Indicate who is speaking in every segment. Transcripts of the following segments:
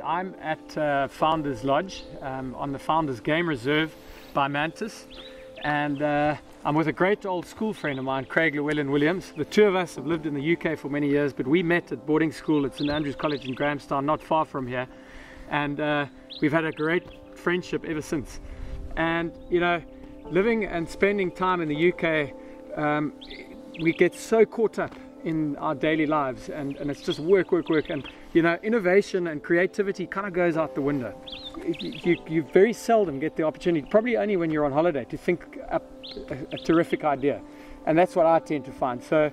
Speaker 1: I'm at Founders Lodge on the Founders Game Reserve by Mantis, and I'm with a great old school friend of mine, Craig Llewellyn-Williams. The two of us have lived in the UK for many years, but we met at boarding school at St Andrews College in Grahamstown, not far from here, and we've had a great friendship ever since. And you know, living and spending time in the UK, we get so caught up in our daily lives, and it's just work, and you know, innovation and creativity kind of goes out the window. You very seldom get the opportunity, probably only when you're on holiday, to think up a terrific idea, and that's what I tend to find. So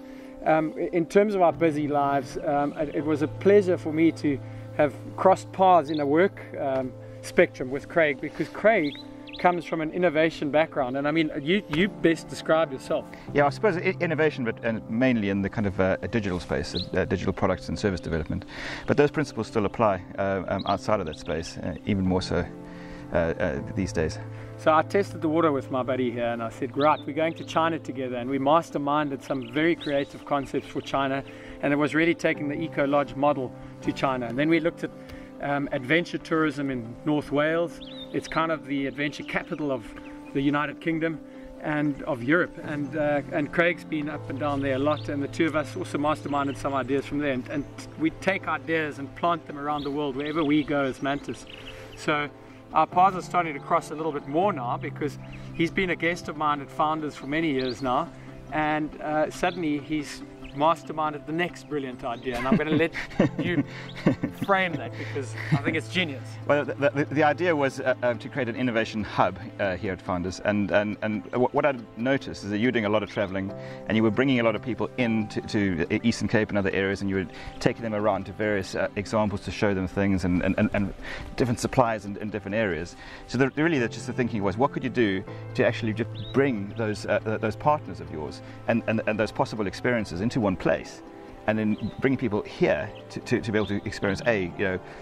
Speaker 1: in terms of our busy lives, it was a pleasure for me to have crossed paths in a work spectrum with Craig, because Craig comes from an innovation background, and I mean, you best describe yourself.
Speaker 2: Yeah, I suppose innovation, but mainly in the kind of a digital space, digital products and service development. But those principles still apply outside of that space, even more so these days.
Speaker 1: So I tested the water with my buddy here, and I said, right, we're going to China together, and we masterminded some very creative concepts for China, and it was really taking the Eco Lodge model to China. And then we looked at adventure tourism in North Wales. It's kind of the adventure capital of the United Kingdom and of Europe, and Craig's been up and down there a lot, and the two of us also masterminded some ideas from there, and we take ideas and plant them around the world wherever we go as Mantis. So our paths are starting to cross a little bit more now, because he's been a guest of mine at Founders for many years now, and suddenly he's masterminded the next brilliant idea, and I'm going to let you frame that, because I think it's genius.
Speaker 2: Well, the idea was to create an innovation hub here at Founders, and what I noticed is that you were doing a lot of traveling, and you were bringing a lot of people in to Eastern Cape and other areas, and you were taking them around to various examples to show them things and different suppliers in different areas. So really just the thinking was, what could you do to actually just bring those partners of yours and those possible experiences into one place, and then bring people here to be able to experience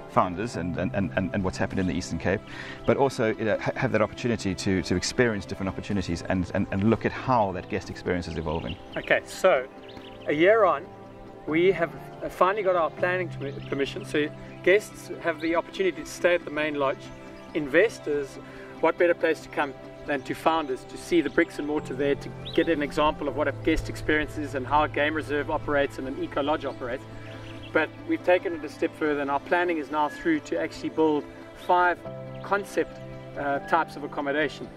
Speaker 2: Founders and what's happened in the Eastern Cape, but also have that opportunity to experience different opportunities and look at how that guest experience is evolving.
Speaker 1: Okay, so a year on, we have finally got our planning permission, so guests have the opportunity to stay at the main lodge. Investors, what better place to come than to Founders to see the bricks and mortar there, to get an example of what a guest experience is and how a game reserve operates and an eco lodge operates. But we've taken it a step further, and our planning is now through to actually build 5 concept types of accommodation,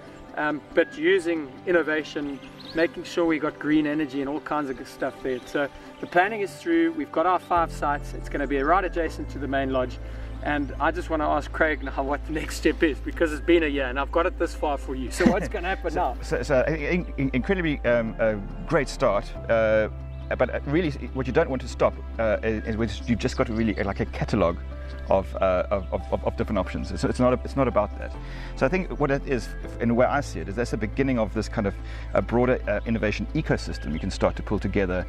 Speaker 1: but using innovation, making sure we got green energy and all kinds of good stuff there. So the planning is through, we've got our 5 sites, it's going to be right adjacent to the main lodge. And I just want to ask Craig now what the next step is, because it's been a year and I've got it this far for you. So what's going to happen now?
Speaker 2: So incredibly great start, but really what you don't want to stop is you've just got to really like a catalogue of different options. So it's not about that. So I think what it is, in the way I see it, is that's the beginning of this kind of a broader innovation ecosystem you can start to pull together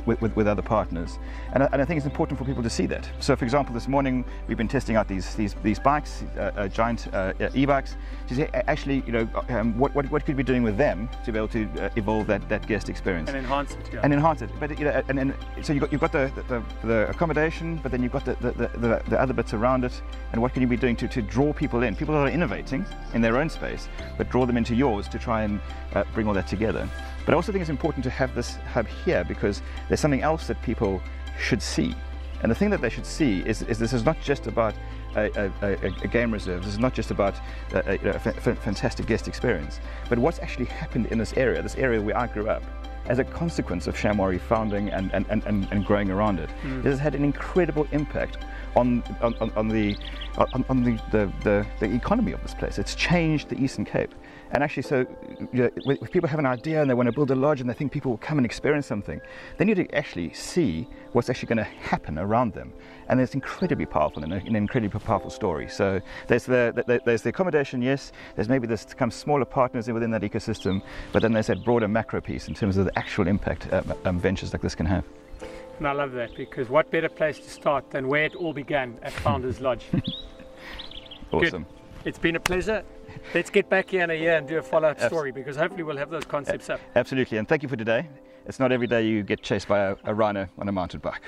Speaker 2: with other partners, and I think it's important for people to see that. So for example, this morning we've been testing out these bikes, giant e-bikes, to say actually what could we be doing with them to be able to evolve that guest experience
Speaker 1: and enhance it. Yeah.
Speaker 2: And enhance it. But so you've got the accommodation, but then you've got the other bits around it, and what can you be doing to draw people in? People that are innovating in their own space, but draw them into yours to try and bring all that together. But I also think it's important to have this hub here, because there's something else that people should see. And the thing that they should see is this is not just about a game reserve, this is not just about a fantastic guest experience, but what's actually happened in this area where I grew up, as a consequence of Shamwari founding and growing around it. This has had an incredible impact on the economy of this place. It's changed the Eastern Cape. And actually, so if people have an idea and they want to build a lodge and they think people will come and experience something, they need to actually see what's actually going to happen around them. And it's incredibly powerful and an incredibly powerful story. So there's the accommodation, yes, there's maybe this kind of smaller partners within that ecosystem, but then there's that broader macro piece in terms of the actual impact ventures like this can have.
Speaker 1: And I love that, because what better place to start than where it all began, at Founders Lodge.
Speaker 2: Awesome.
Speaker 1: Good. It's been a pleasure. Let's get back here in a year and do a follow-up story, because hopefully we'll have those concepts up.
Speaker 2: Absolutely, and thank you for today. It's not every day you get chased by a rhino on a mountain bike.